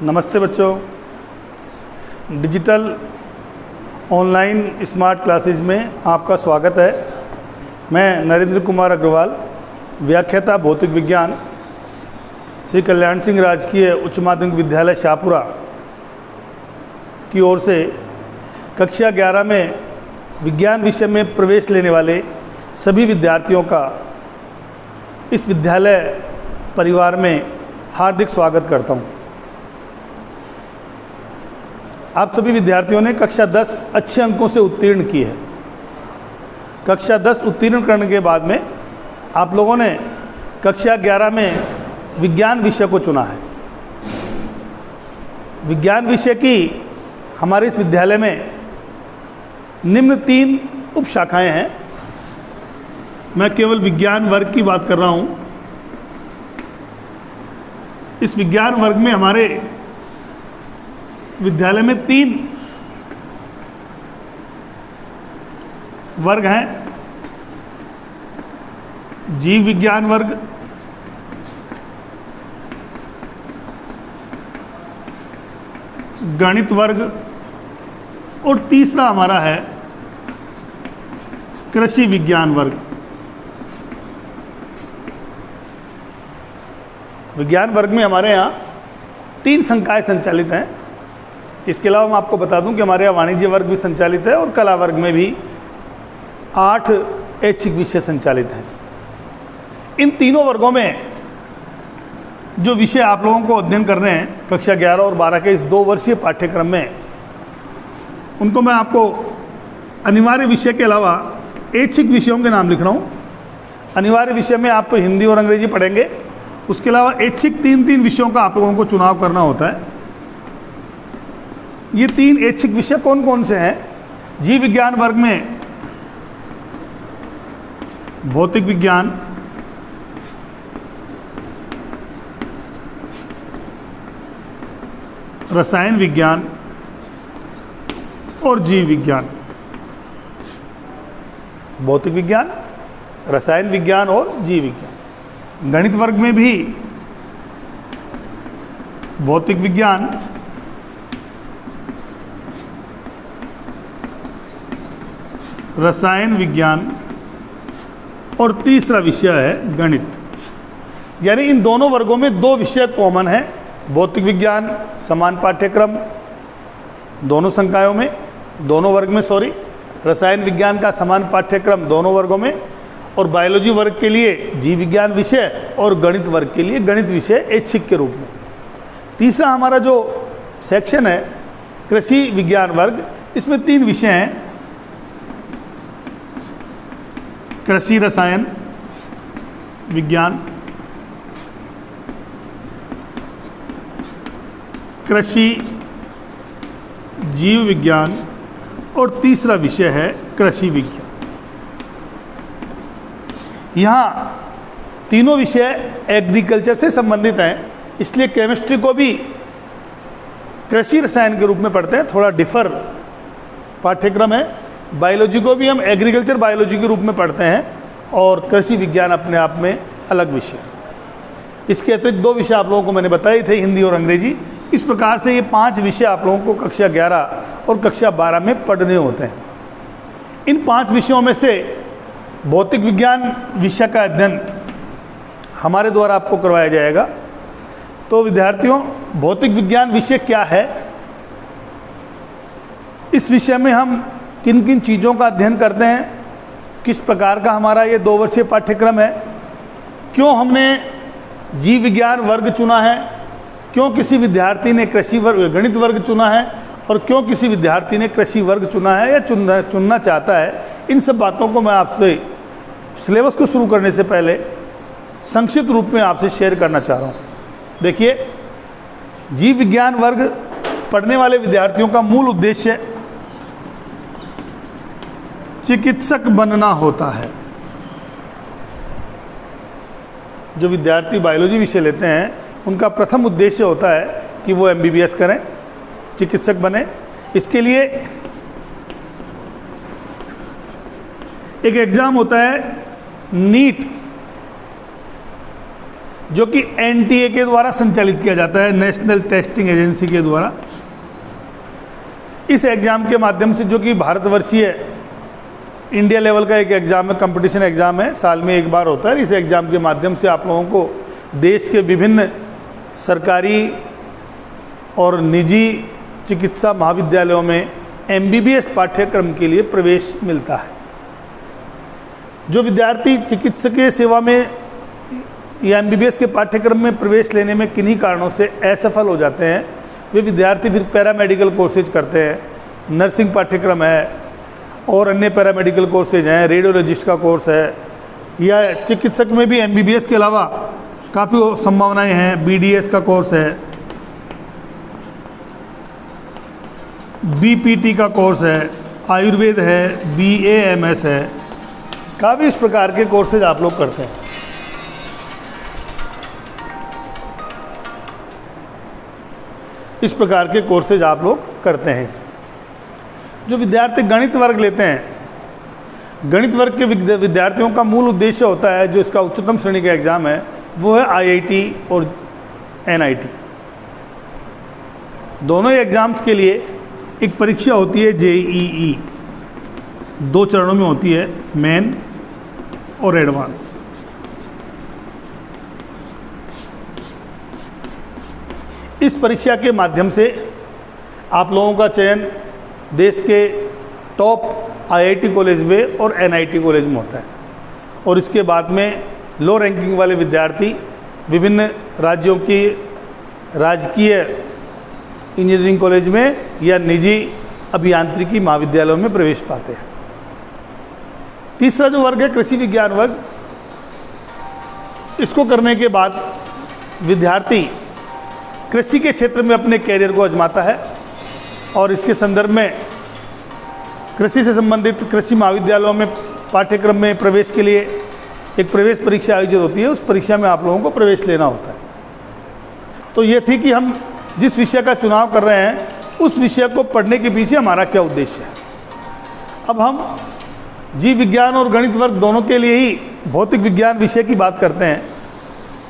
नमस्ते बच्चों, digital online smart classes में आपका स्वागत है। मैं नरेंद्र कुमार अग्रवाल, व्याख्याता भौतिक विज्ञान, श्री कल्याण सिंह राजकीय उच्च माध्यमिक विद्यालय शाहपुरा की ओर से कक्षा 11 में विज्ञान विषय में प्रवेश लेने वाले सभी विद्यार्थियों का इस विद्यालय परिवार में हार्दिक स्वागत करता हूं। आप सभी विद्यार्थियों ने कक्षा 10 अच्छे अंकों से उत्तीर्ण की है। कक्षा 10 उत्तीर्ण करने के बाद में आप लोगों ने कक्षा 11 में विज्ञान विषय को चुना है। विज्ञान विषय की हमारे इस विद्यालय में निम्न 3 उप शाखाएं हैं। मैं केवल विज्ञान वर्ग की बात कर रहा हूं। इस विज्ञान वर्ग में हमारे विद्यालय में 3 वर्ग हैं। जीव विज्ञान वर्ग, गणित वर्ग और तीसरा हमारा है कृषि विज्ञान वर्ग। विज्ञान वर्ग में हमारे यहाँ 3 संकाय संचालित हैं। इसके अलावा मैं आपको बता दूं कि हमारे यहाँ वाणिज्य वर्ग भी संचालित है और कला वर्ग में भी 8 ऐच्छिक विषय संचालित हैं। इन तीनों वर्गों में जो विषय आप लोगों को अध्ययन करने हैं कक्षा 11 और 12 के इस 2 वर्षीय पाठ्यक्रम में, उनको मैं आपको अनिवार्य विषय के अलावा ऐच्छिक विषयों के नाम लिख रहा हूँ। अनिवार्य विषय में आप हिंदी और अंग्रेजी पढ़ेंगे। उसके अलावा ऐच्छिक 3 विषयों का आप लोगों को चुनाव करना होता है। ये 3 ऐच्छिक विषय कौन कौन से हैं? जीव विज्ञान वर्ग में भौतिक विज्ञान, रसायन विज्ञान और जीव विज्ञान। भौतिक विज्ञान, रसायन विज्ञान और जीव विज्ञान। गणित वर्ग में भी भौतिक विज्ञान, रसायन विज्ञान और तीसरा विषय है गणित। यानी इन दोनों वर्गों में 2 विषय कॉमन हैं। भौतिक विज्ञान समान पाठ्यक्रम दोनों संकायों में, दोनों वर्ग में, रसायन विज्ञान का समान पाठ्यक्रम दोनों वर्गों में, और बायोलॉजी वर्ग के लिए जीव विज्ञान विषय और गणित वर्ग के लिए गणित विषय ऐच्छिक के रूप में। तीसरा हमारा जो सेक्शन है कृषि विज्ञान वर्ग, इसमें 3 विषय हैं। कृषि रसायन विज्ञान, कृषि जीव विज्ञान और तीसरा विषय है कृषि विज्ञान। यहाँ तीनों विषय एग्रीकल्चर से संबंधित हैं, इसलिए केमिस्ट्री को भी कृषि रसायन के रूप में पढ़ते हैं। थोड़ा डिफर पाठ्यक्रम है। बायोलॉजी को भी हम एग्रीकल्चर बायोलॉजी के रूप में पढ़ते हैं और कृषि विज्ञान अपने आप में अलग विषय। इसके अतिरिक्त 2 विषय आप लोगों को मैंने बताए थे, हिंदी और अंग्रेजी। इस प्रकार से ये 5 विषय आप लोगों को कक्षा 11 और कक्षा 12 में पढ़ने होते हैं। इन 5 विषयों में से भौतिक विज्ञान विषय का अध्ययन हमारे द्वारा आपको करवाया जाएगा। तो विद्यार्थियों, भौतिक विज्ञान विषय क्या है? इस विषय में हम किन किन चीज़ों का अध्ययन करते हैं? किस प्रकार का हमारा ये 2 वर्षीय पाठ्यक्रम है? क्यों हमने जीव विज्ञान वर्ग चुना है? क्यों किसी विद्यार्थी ने कृषि वर्ग गणित वर्ग चुना है? और क्यों किसी विद्यार्थी ने कृषि वर्ग चुना है या चुनना चाहता है? इन सब बातों को मैं आपसे सिलेबस को शुरू करने से पहले संक्षिप्त रूप में आपसे शेयर करना चाह रहा हूँ। देखिए, जीव विज्ञान वर्ग पढ़ने वाले विद्यार्थियों का मूल उद्देश्य चिकित्सक बनना होता है। जो विद्यार्थी बायोलॉजी विषय लेते हैं उनका प्रथम उद्देश्य होता है कि वो MBBS करें, चिकित्सक बने। इसके लिए एक एग्ज़ाम होता है नीट, जो कि एनटीए के द्वारा संचालित किया जाता है, नेशनल टेस्टिंग एजेंसी के द्वारा। इस एग्ज़ाम के माध्यम से, जो कि भारतवर्षीय इंडिया लेवल का एक एग्ज़ाम है, कंपटीशन एग्ज़ाम है, साल में एक बार होता है। इस एग्ज़ाम के माध्यम से आप लोगों को देश के विभिन्न सरकारी और निजी चिकित्सा महाविद्यालयों में एमबीबीएस पाठ्यक्रम के लिए प्रवेश मिलता है। जो विद्यार्थी चिकित्सकीय सेवा में या एमबीबीएस के पाठ्यक्रम में प्रवेश लेने में किन्हीं कारणों से असफल हो जाते हैं, वे विद्यार्थी फिर पैरामेडिकल कोर्सेज करते हैं, नर्सिंग पाठ्यक्रम है और अन्य पैरामेडिकल कोर्सेज हैं, रेडियोलॉजिस्ट का कोर्स है, या चिकित्सक में भी एमबीबीएस के अलावा काफ़ी संभावनाएं हैं, बीडीएस का कोर्स है, बीपीटी का कोर्स है, आयुर्वेद है, बीएएमएस है, काफ़ी इस प्रकार के कोर्सेज आप लोग करते हैं। इस प्रकार के कोर्सेज आप लोग करते हैं। इसमें जो विद्यार्थी गणित वर्ग लेते हैं, गणित वर्ग के विद्यार्थियों का मूल उद्देश्य होता है, जो इसका उच्चतम श्रेणी का एग्ज़ाम है, वो है आईआईटी और एनआईटी। दोनों ही एग्ज़ाम्स के लिए एक परीक्षा होती है जेईई, 2 चरणों में होती है, मेन और एडवांस। इस परीक्षा के माध्यम से आप लोगों का चयन देश के टॉप आईआईटी कॉलेज में और एनआईटी कॉलेज में होता है, और इसके बाद में लो रैंकिंग वाले विद्यार्थी विभिन्न राज्यों की राजकीय इंजीनियरिंग कॉलेज में या निजी अभियांत्रिकी महाविद्यालयों में प्रवेश पाते हैं। तीसरा जो वर्ग है कृषि विज्ञान वर्ग, इसको करने के बाद विद्यार्थी कृषि के क्षेत्र में अपने कैरियर को आजमाता है, और इसके संदर्भ में कृषि से संबंधित कृषि महाविद्यालयों में पाठ्यक्रम में प्रवेश के लिए एक प्रवेश परीक्षा आयोजित होती है। उस परीक्षा में आप लोगों को प्रवेश लेना होता है। तो ये थी कि हम जिस विषय का चुनाव कर रहे हैं, उस विषय को पढ़ने के पीछे हमारा क्या उद्देश्य है। अब हम जीव विज्ञान और गणित वर्ग दोनों के लिए ही भौतिक विज्ञान विषय की बात करते हैं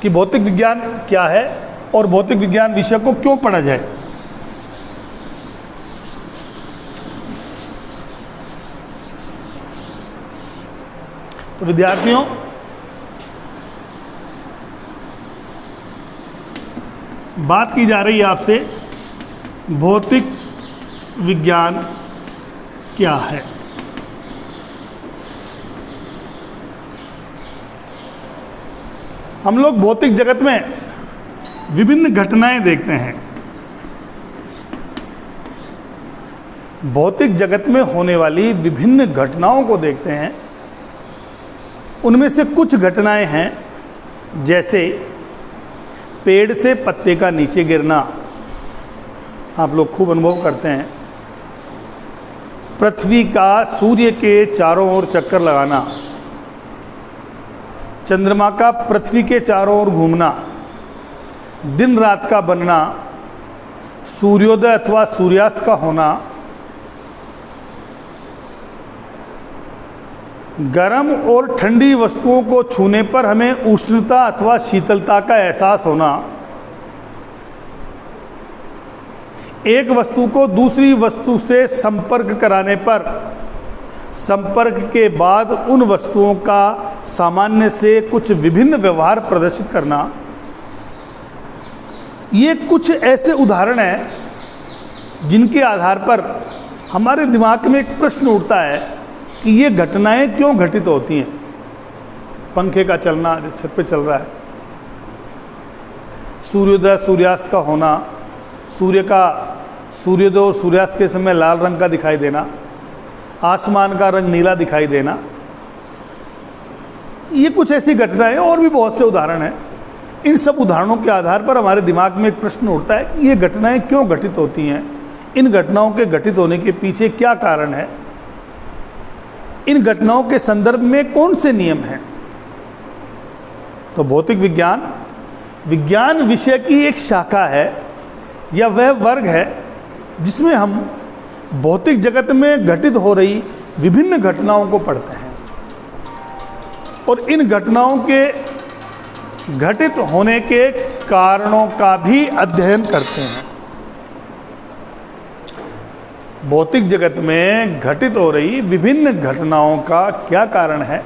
कि भौतिक विज्ञान क्या है और भौतिक विज्ञान विषय को क्यों पढ़ा जाए। तो विद्यार्थियों, बात की जा रही है आपसे भौतिक विज्ञान क्या है। हम लोग भौतिक जगत में विभिन्न घटनाएं देखते हैं। भौतिक जगत में होने वाली विभिन्न घटनाओं को देखते हैं। उनमें से कुछ घटनाएं हैं, जैसे पेड़ से पत्ते का नीचे गिरना, आप लोग खूब अनुभव करते हैं। पृथ्वी का सूर्य के चारों ओर चक्कर लगाना, चंद्रमा का पृथ्वी के चारों ओर घूमना, दिन रात का बनना, सूर्योदय अथवा सूर्यास्त का होना, गर्म और ठंडी वस्तुओं को छूने पर हमें उष्णता अथवा शीतलता का एहसास होना, एक वस्तु को दूसरी वस्तु से संपर्क कराने पर संपर्क के बाद उन वस्तुओं का सामान्य से कुछ विभिन्न व्यवहार प्रदर्शित करना। ये कुछ ऐसे उदाहरण हैं जिनके आधार पर हमारे दिमाग में एक प्रश्न उठता है कि ये घटनाएं क्यों घटित होती हैं। पंखे का चलना, जिस छत पे चल रहा है, सूर्योदय सूर्यास्त का होना, सूर्योदय और सूर्यास्त के समय लाल रंग का दिखाई देना, आसमान का रंग नीला दिखाई देना, ये कुछ ऐसी घटनाएं, और भी बहुत से उदाहरण हैं। इन सब उदाहरणों के आधार पर हमारे दिमाग में एक प्रश्न उठता है कि ये घटनाएं क्यों घटित होती हैं, इन घटनाओं के घटित होने के पीछे क्या कारण है, इन घटनाओं के संदर्भ में कौन से नियम हैं। तो भौतिक विज्ञान विषय की एक शाखा है या वह वर्ग है जिसमें हम भौतिक जगत में घटित हो रही विभिन्न घटनाओं को पढ़ते हैं, और इन घटनाओं के घटित होने के कारणों का भी अध्ययन करते हैं। भौतिक जगत में घटित हो रही विभिन्न घटनाओं का क्या कारण है,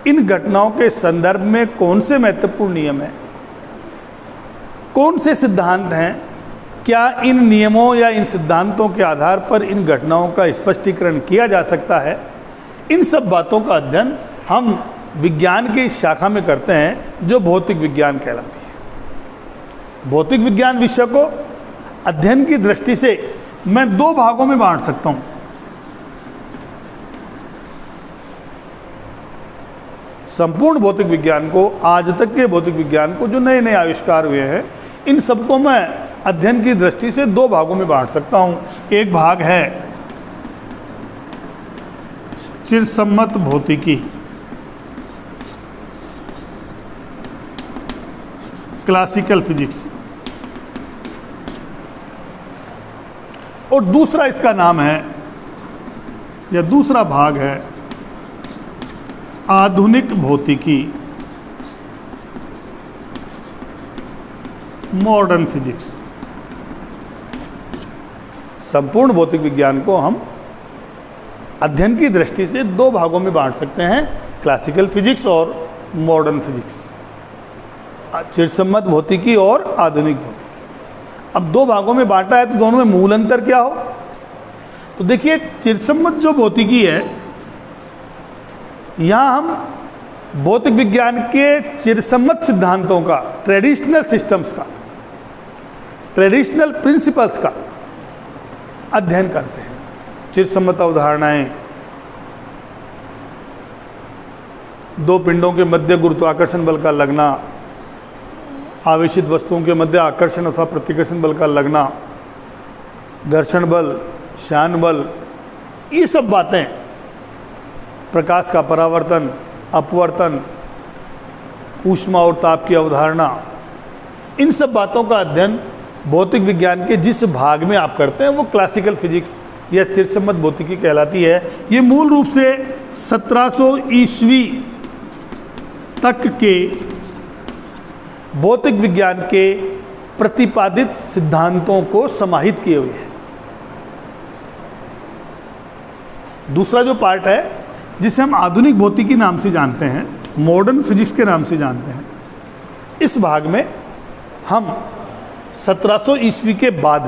इन घटनाओं के संदर्भ में कौन से महत्वपूर्ण नियम हैं, कौन से सिद्धांत हैं, क्या इन नियमों या इन सिद्धांतों के आधार पर इन घटनाओं का स्पष्टीकरण किया जा सकता है, इन सब बातों का अध्ययन हम विज्ञान की इस शाखा में करते हैं जो भौतिक विज्ञान कहलाती है। भौतिक विज्ञान विषय को अध्ययन की दृष्टि से मैं दो भागों में बांट सकता हूं। संपूर्ण भौतिक विज्ञान को, आज तक के भौतिक विज्ञान को जो नए नए आविष्कार हुए हैं, इन सबको मैं अध्ययन की दृष्टि से दो भागों में बांट सकता हूं। एक भाग है चिरसम्मत भौतिकी, क्लासिकल फिजिक्स, और दूसरा इसका नाम है या दूसरा भाग है आधुनिक भौतिकी, मॉडर्न फिजिक्स। संपूर्ण भौतिक विज्ञान को हम अध्ययन की दृष्टि से दो भागों में बांट सकते हैं, क्लासिकल फिजिक्स और मॉडर्न फिजिक्स, चिरसम्मत भौतिकी और आधुनिक भौतिकी। अब दो भागों में बांटा है तो दोनों में मूल अंतर क्या हो? तो देखिए, चिरसम्मत जो भौतिकी है, यहाँ हम भौतिक विज्ञान के चिरसम्मत सिद्धांतों का, ट्रेडिशनल सिस्टम्स का, ट्रेडिशनल प्रिंसिपल्स का अध्ययन करते हैं। चिरसम्मत अवधारणाएं, दो पिंडों के मध्य गुरुत्वाकर्षण बल का लगना, आवेशित वस्तुओं के मध्य आकर्षण अथवा प्रतिकर्षण बल का लगना, घर्षण बल, श्यान बल, ये सब बातें, प्रकाश का परावर्तन, अपवर्तन, ऊष्मा और ताप की अवधारणा, इन सब बातों का अध्ययन भौतिक विज्ञान के जिस भाग में आप करते हैं वो क्लासिकल फिजिक्स या चिरसम्मत भौतिकी कहलाती है। ये मूल रूप से 1700 ईस्वी तक के भौतिक विज्ञान के प्रतिपादित सिद्धांतों को समाहित किए हुए हैं। दूसरा जो पार्ट है, जिसे हम आधुनिक भौतिकी नाम से जानते हैं, मॉडर्न फिजिक्स के नाम से जानते हैं, इस भाग में हम 1700 ईस्वी के बाद